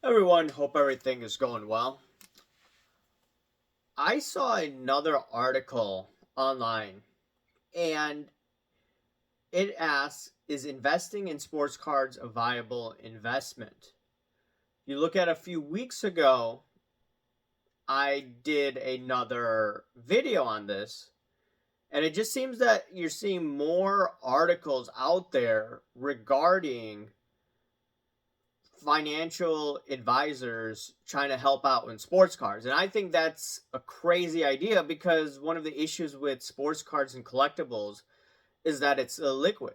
Everyone, hope everything is going well. I saw another article online and it asks, is investing in sports cards a viable investment? You look at a few weeks ago, I did another video on this, and it just seems that you're seeing more articles out there regarding financial advisors trying to help out in sports cards. And I think that's a crazy idea because one of the issues with sports cards and collectibles is that it's illiquid.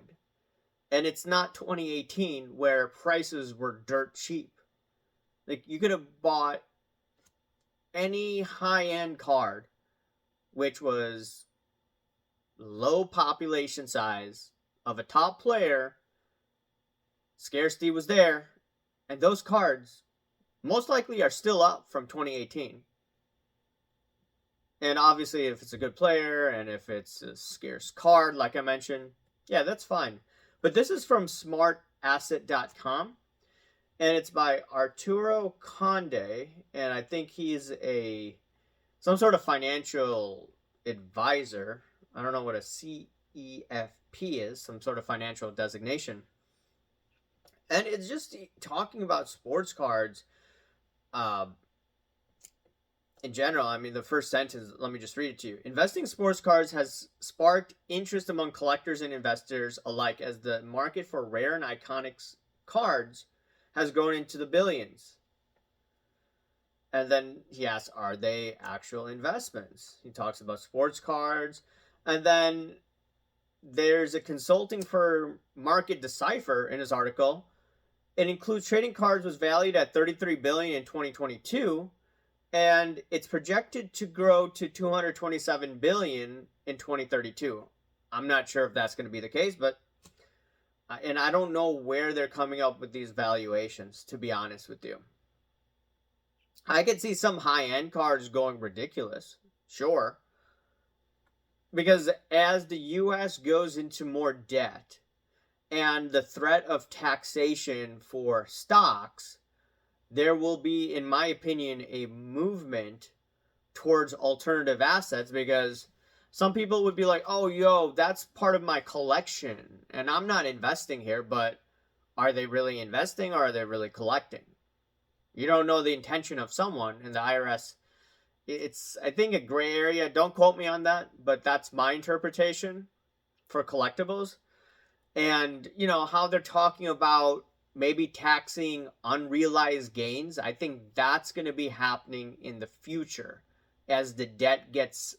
And it's not 2018 where prices were dirt cheap. Like you could have bought any high-end card which was low population size of a top player, scarcity was there, and those cards most likely are still up from 2018. And obviously, if it's a good player and if it's a scarce card, like I mentioned, yeah, that's fine. But this is from smartasset.com and it's by Arturo Conde. And I think he's some sort of financial advisor. I don't know what a CEFP is, some sort of financial designation. And it's just talking about sports cards uh, in general. I mean, the first sentence, let me just read it to you. Investing in sports cards has sparked interest among collectors and investors alike as the market for rare and iconic cards has grown into the billions. And then he asks, are they actual investments? He talks about sports cards. And then there's a consulting firm, Market Decipher, in his article. It includes trading cards was valued at 33 billion in 2022 and it's projected to grow to 227 billion in 2032. I'm not sure if that's going to be the case, but and I don't know where they're coming up with these valuations, to be honest with you. I could see some high-end cards going ridiculous. Sure. Because as the US goes into more debt and the threat of taxation for stocks, there will be, in my opinion, a movement towards alternative assets because some people would be like, oh, yo, that's part of my collection and I'm not investing here, but are they really investing or are they really collecting? You don't know the intention of someone, and the IRS, it's, I think, a gray area. Don't quote me on that, but that's my interpretation for collectibles. And, how they're talking about maybe taxing unrealized gains. I think that's going to be happening in the future as the debt gets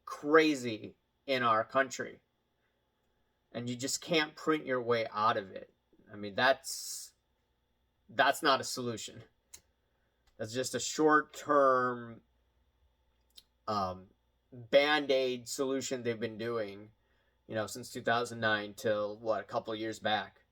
crazy in our country. And you just can't print your way out of it. I mean, that's not a solution. That's just a short-term band-aid solution they've been doing, since 2009 till a couple of years back.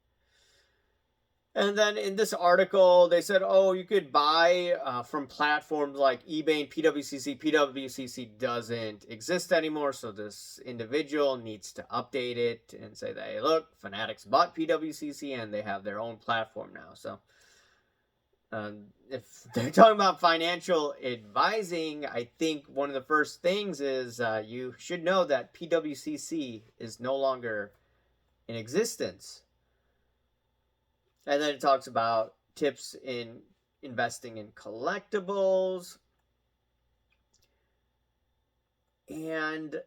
And then in this article, they said, oh, you could buy from platforms like eBay and PWCC. PWCC doesn't exist anymore, so this individual needs to update it and say that, hey, look, Fanatics bought PWCC and they have their own platform now. So if they're talking about financial advising, I think one of the first things is you should know that PWCC is no longer in existence. And then it talks about tips in investing in collectibles. And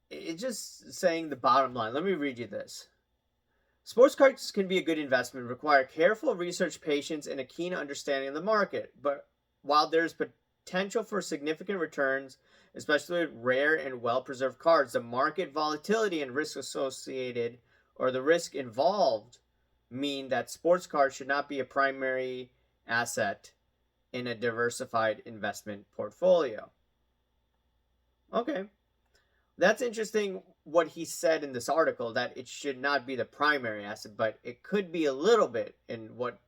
it's just saying the bottom line. Let me read you this. Sports cards can be a good investment, require careful research, patience, and a keen understanding of the market. But while there's potential for significant returns, especially with rare and well-preserved cards, the market volatility and risk associated or the risk involved mean that sports cards should not be a primary asset in a diversified investment portfolio. Okay. That's interesting what he said in this article, that it should not be the primary asset, but it could be a little bit in what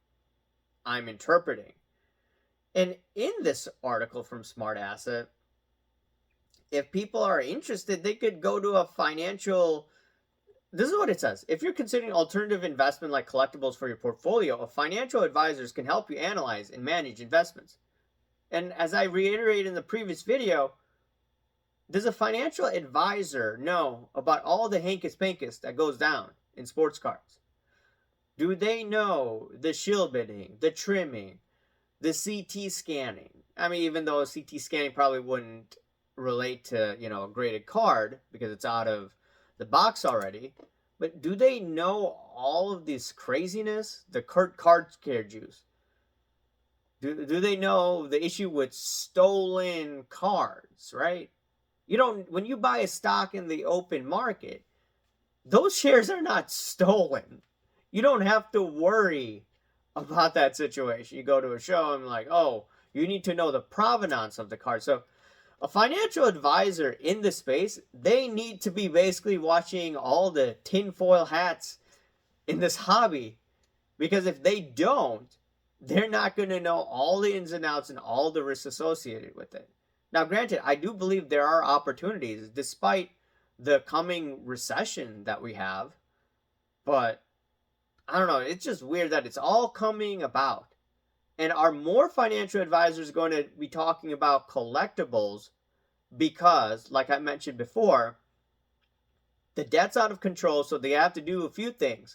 I'm interpreting. And in this article from Smart Asset, if people are interested, they could go to a financial This is what it says. If you're considering alternative investment like collectibles for your portfolio, a financial advisors can help you analyze and manage investments. And as I reiterated in the previous video, does a financial advisor know about all the hankus pankus that goes down in sports cars? Do they know the shield bidding, the trimming, the CT scanning? I mean, even though CT scanning probably wouldn't relate to, a graded card because it's out of the box already, but do they know all of this craziness? The card care juice. Do they know the issue with stolen cards, right? You don't, when you buy a stock in the open market, those shares are not stolen. You don't have to worry about that situation. You go to a show and like, oh, you need to know the provenance of the card. So a financial advisor in the space, they need to be basically watching all the tinfoil hats in this hobby, because if they don't, they're not going to know all the ins and outs and all the risks associated with it. Now, granted, I do believe there are opportunities despite the coming recession that we have, but I don't know. It's just weird that it's all coming about. And are more financial advisors going to be talking about collectibles because, like I mentioned before, the debt's out of control, so they have to do a few things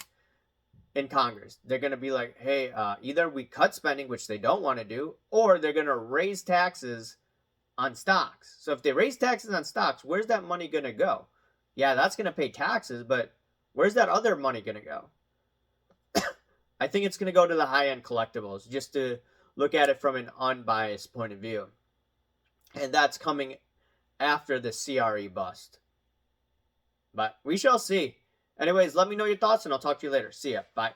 in Congress. They're going to be like, hey, either we cut spending, which they don't want to do, or they're going to raise taxes on stocks. So if they raise taxes on stocks, where's that money going to go? Yeah, that's going to pay taxes, but where's that other money going to go? I think it's going to go to the high-end collectibles, just to look at it from an unbiased point of view. And that's coming after the CRE bust. But we shall see. Anyways, let me know your thoughts, and I'll talk to you later. See ya. Bye.